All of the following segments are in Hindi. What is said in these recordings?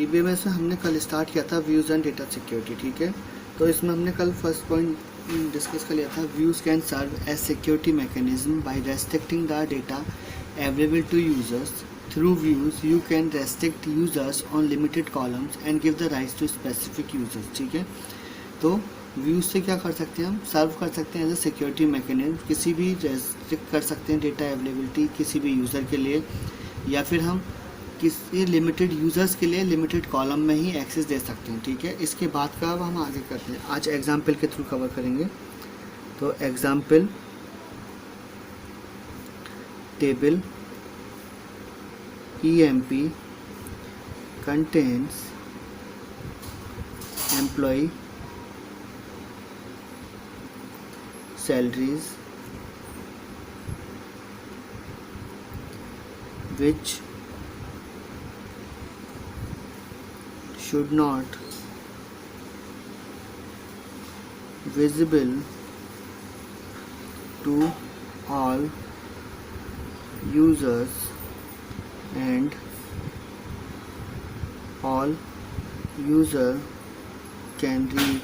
DBMS में हमने कल स्टार्ट किया था व्यूज़ एंड डेटा सिक्योरिटी, ठीक है। तो इसमें हमने कल फर्स्ट पॉइंट डिस्कस कर लिया था, views can serve as security mechanism by restricting the data available to users. Through views you can restrict users on limited columns and give the rights to specific users, ठीक है। तो व्यूज़ से क्या कर सकते हैं, हम सर्व कर सकते हैं एज अ सिक्योरिटी मैकेनिज्म, किसी भी रेस्ट्रिक्ट कर सकते हैं डेटा अवेलेबिलिटी किसी भी यूज़र के लिए, या फिर हम किसी लिमिटेड यूज़र्स के लिए लिमिटेड कॉलम में ही एक्सेस दे सकते हैं, ठीक है। इसके बाद का अब हम आगे करते हैं, आज एग्जाम्पल के थ्रू कवर करेंगे। तो example, table EMP contains employee salaries which should not visible to all users and all user can read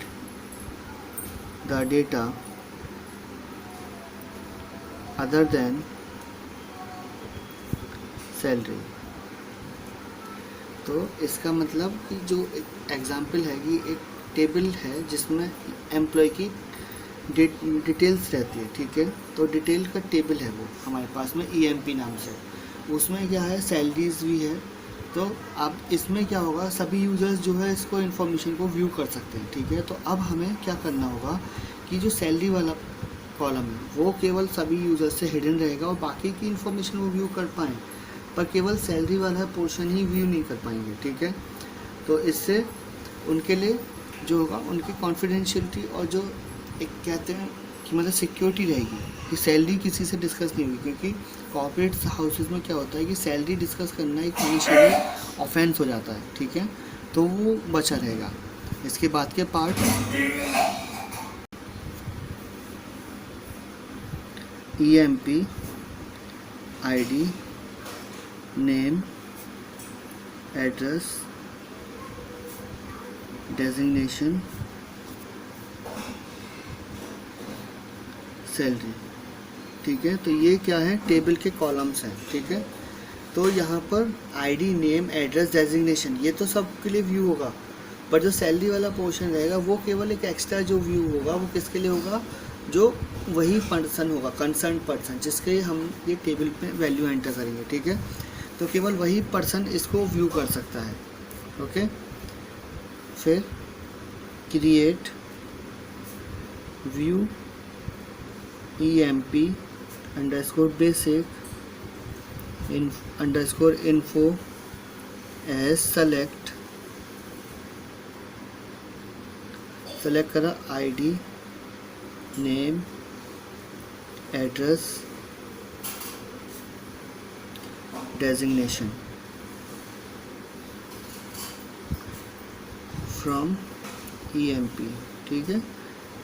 the data other than salary. तो इसका मतलब कि जो एग्जाम्पल है कि एक टेबल है जिसमें एम्प्लॉय की डिटेल्स रहती है, ठीक है। तो डिटेल का टेबल है वो हमारे पास में EMP नाम से, उसमें क्या है, सैलरीज भी है। तो अब इसमें क्या होगा, सभी यूज़र्स जो है इसको इन्फॉर्मेशन को व्यू कर सकते हैं, ठीक है। तो अब हमें क्या करना होगा कि जो सैलरी वाला कॉलम है वो केवल सभी यूज़र्स से हिडन रहेगा और बाकी की इन्फॉर्मेशन वो व्यू कर पाएँ, पर केवल सैलरी वाला पोर्शन ही व्यू नहीं कर पाएंगे, ठीक है। तो इससे उनके लिए जो होगा उनकी कॉन्फिडेंशियलिटी और जो एक कहते हैं कि मतलब सिक्योरिटी रहेगी कि सैलरी किसी से डिस्कस नहीं होगी, क्योंकि कॉर्पोरेट हाउसेज में क्या होता है कि सैलरी डिस्कस करना एक फाइनेंशियली ऑफेंस हो जाता है, ठीक है। तो वो बचा रहेगा। इसके बाद के part, EMP ID name address designation salary, ठीक है। तो ये क्या है, टेबल के कॉलम्स हैं, ठीक है। तो यहाँ पर ID नेम एड्रेस डेजिग्नेशन ये तो सबके लिए व्यू होगा, पर जो सैलरी वाला पोर्शन रहेगा वो केवल एक एक्स्ट्रा जो व्यू होगा वो किसके लिए होगा, जो वही पर्सन होगा, कंसर्न पर्सन जिसके हम ये टेबल पे वैल्यू एंटर करेंगे, ठीक है। तो केवल वही पर्सन इसको व्यू कर सकता है, ओके। फिर create view EMP underscore basic underscore info as select करा ID name address designation from EMP, ठीक है।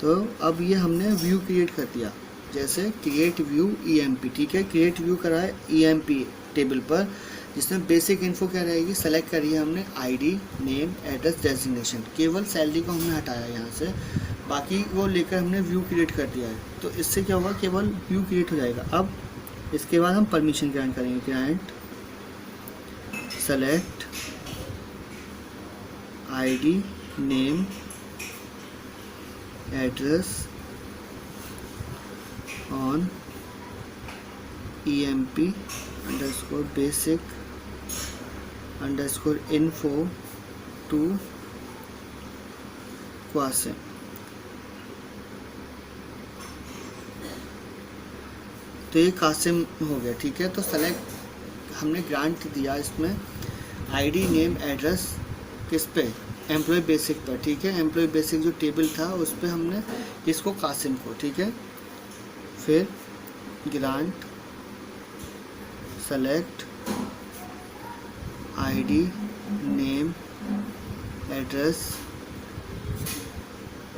तो अब ये हमने व्यू क्रिएट कर दिया, जैसे क्रिएट व्यू EMP, ठीक है। क्रिएट व्यू करा है EMP टेबल पर, जिसमें बेसिक इन्फो क्या रहेगी, सेलेक्ट करी है हमने ID नेम एड्रेस डेजिग्नेशन, केवल सैलरी को हमने हटाया यहाँ से, बाकी वो लेकर हमने व्यू क्रिएट कर दिया है। तो इससे क्या होगा, केवल व्यू क्रिएट हो जाएगा। अब इसके बाद हम परमिशन ग्रांट करेंगे, grant select ID name address on EMP underscore basic underscore info to Qasim. तो ये कासिम हो गया, ठीक है। तो सेलेक्ट हमने ग्रांट दिया इसमें ID नेम एड्रेस किस पे, एम्प्लॉय बेसिक पर, ठीक है। एम्प्लॉय बेसिक जो टेबल था उस पर हमने इसको कासिम को, ठीक है। फिर grant select ID name address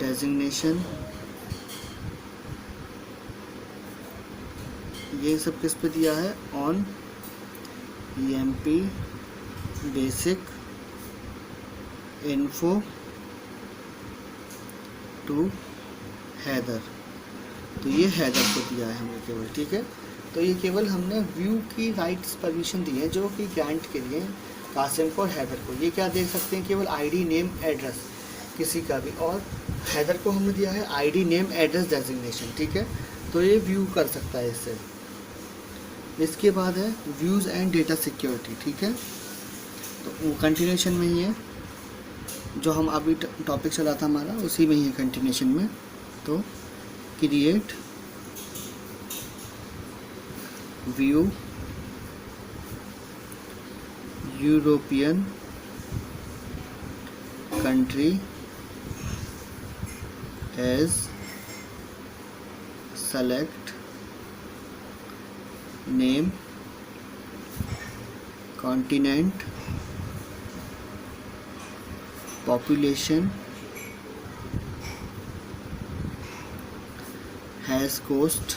designation, ये सब किस पे दिया है, on EMP basic info to Haider, तो ये हैदर को दिया है हमने केवल, ठीक है। तो ये केवल हमने व्यू की राइट्स परमिशन दी है जो कि ग्रांट के लिए कासिम को और हैदर को। ये क्या देख सकते हैं, केवल आईडी नेम एड्रेस किसी का भी, और हैदर को हमने दिया है आईडी नेम एड्रेस डेजिग्नेशन, ठीक है। तो ये व्यू कर सकता है इससे। इसके बाद है व्यूज़ एंड डेटा सिक्योरिटी, ठीक है। तो वो कंटिन्यूशन में ही है, जो हम अभी टॉपिक चला था हमारा उसी में ही है कंटिन्यूशन में। तो create view European country as select name continent population has cost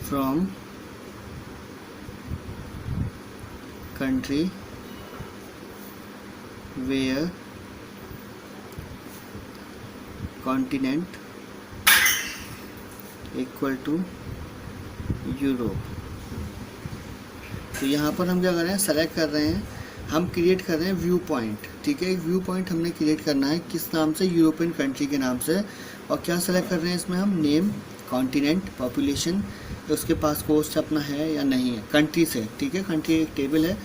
from country where continent equal to Europe. तो यहाँ पर हम क्या कर रहे हैं, सेलेक्ट कर रहे हैं, हम क्रिएट कर रहे हैं व्यू पॉइंट, ठीक है। एक व्यू पॉइंट हमने क्रिएट करना है, किस नाम से, यूरोपियन कंट्री के नाम से। और क्या सेलेक्ट कर रहे हैं इसमें हम, नेम, कॉन्टिनेंट, पॉपुलेशन, तो उसके पास कोस्ट अपना है या नहीं है, कंट्री से, ठीक है। कंट्री एक टेबल है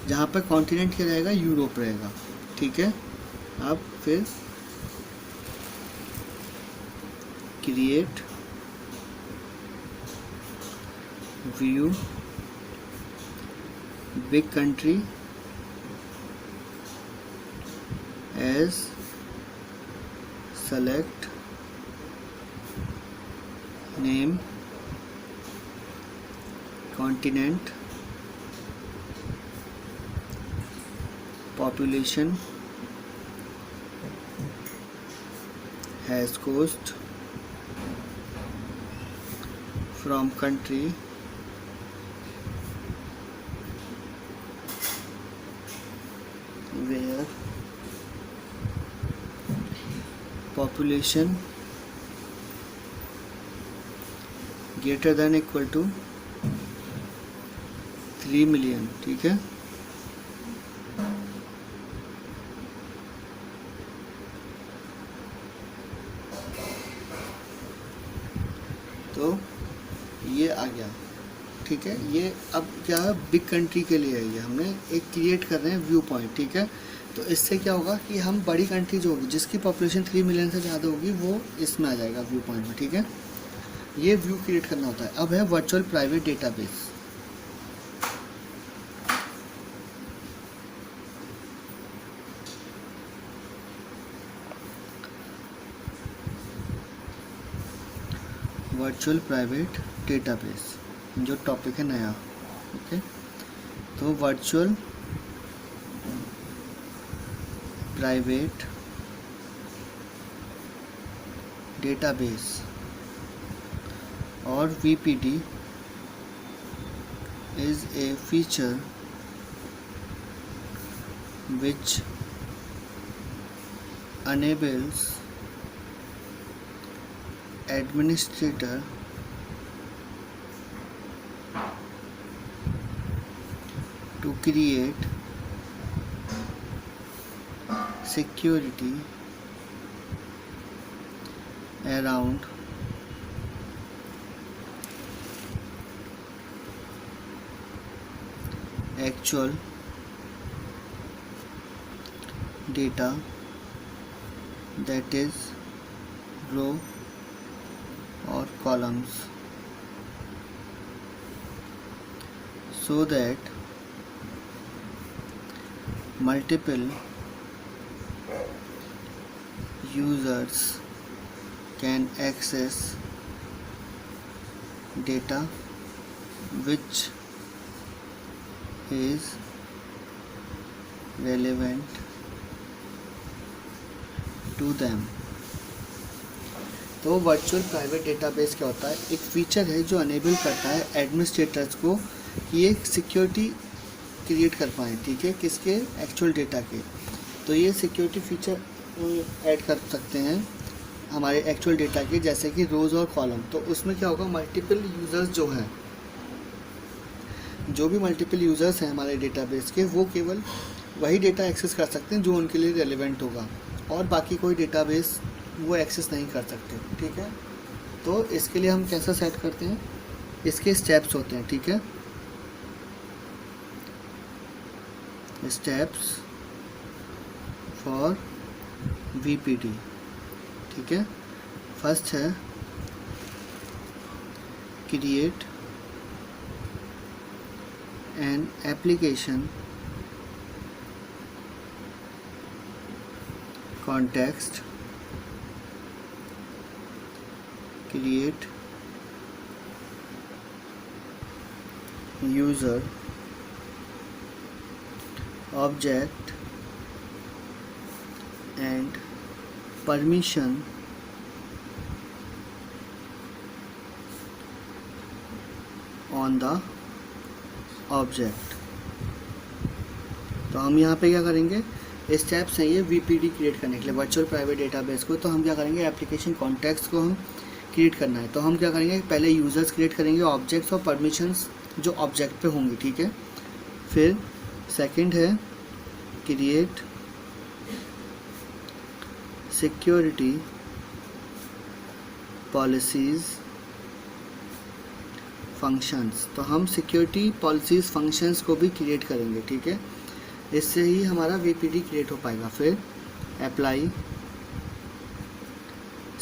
जहाँ पर कॉन्टिनेंट क्या रहेगा, यूरोप रहेगा, ठीक है। अब फिर create view big country as select name continent population has cost from country where population greater than equal to 3 million, ठीक है। तो ये आ गया, ठीक है। ये अब क्या है, बिग कंट्री के लिए है, ये हमने एक क्रिएट कर रहे हैं व्यू पॉइंट, ठीक है। तो इससे क्या होगा कि हम बड़ी कंट्री जो होगी जिसकी पॉपुलेशन 3 मिलियन से ज़्यादा होगी वो इसमें आ जाएगा व्यू पॉइंट में, ठीक है। ये व्यू क्रिएट करना होता है। अब है virtual private database. Virtual private database जो टॉपिक है नया, ओके। तो वर्चुअल प्राइवेट डेटाबेस और VPD is a feature which enables administrator to create security around actual data, that is row or columns, so that multiple users can access data which is relevant to them। तो वर्चुअल प्राइवेट डेटाबेस क्या होता है, एक फीचर है जो अनेबल करता है एडमिनिस्ट्रेटर्स को कि एक सिक्योरिटी क्रिएट कर पाएँ, ठीक है, किसके, एक्चुअल डेटा के। तो ये सिक्योरिटी फीचर ऐड कर सकते हैं हमारे एक्चुअल डेटा के, जैसे कि रोज़ और कॉलम। तो उसमें क्या होगा, मल्टीपल यूज़र्स जो हैं, जो भी मल्टीपल यूज़र्स हैं हमारे डेटाबेस के, वो केवल वही डेटा एक्सेस कर सकते हैं जो उनके लिए रेलेवेंट होगा, और बाकी कोई डेटाबेस वो एक्सेस नहीं कर सकते, ठीक है। तो इसके लिए हम कैसा सेट करते हैं, इसके स्टेप्स होते हैं, ठीक है। स्टेप्स फॉर VPD, ठीक है। फर्स्ट है create an application context, create user object and permission on the object. तो हम यहाँ पे क्या करेंगे, स्टेप्स हैं ये VPD क्रिएट करने के लिए, वर्चुअल प्राइवेट डेटाबेस को। तो हम क्या करेंगे, एप्लीकेशन कॉन्टेक्स्ट को हम क्रिएट करना है। तो हम क्या करेंगे, पहले यूज़र्स क्रिएट करेंगे, ऑब्जेक्ट्स और परमिशंस जो ऑब्जेक्ट पे होंगी, ठीक है। फिर सेकंड है क्रिएट सिक्योरिटी पॉलिसीज़ फंक्शंस। तो हम सिक्योरिटी पॉलिसीज़ फंक्शंस को भी क्रिएट करेंगे, ठीक है। इससे ही हमारा VPD क्रिएट हो पाएगा। फिर apply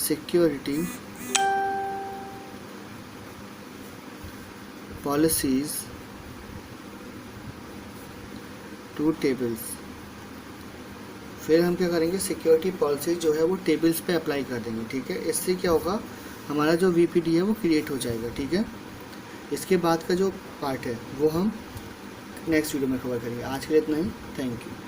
security policies to tables. फिर हम क्या करेंगे, सिक्योरिटी पॉलिसी जो है वो टेबल्स पे अप्लाई कर देंगे, ठीक है। इससे क्या होगा, हमारा जो VPD है वो क्रिएट हो जाएगा, ठीक है। इसके बाद का जो पार्ट है वो हम नेक्स्ट वीडियो में कवर करेंगे। आज के लिए इतना ही, थैंक यू।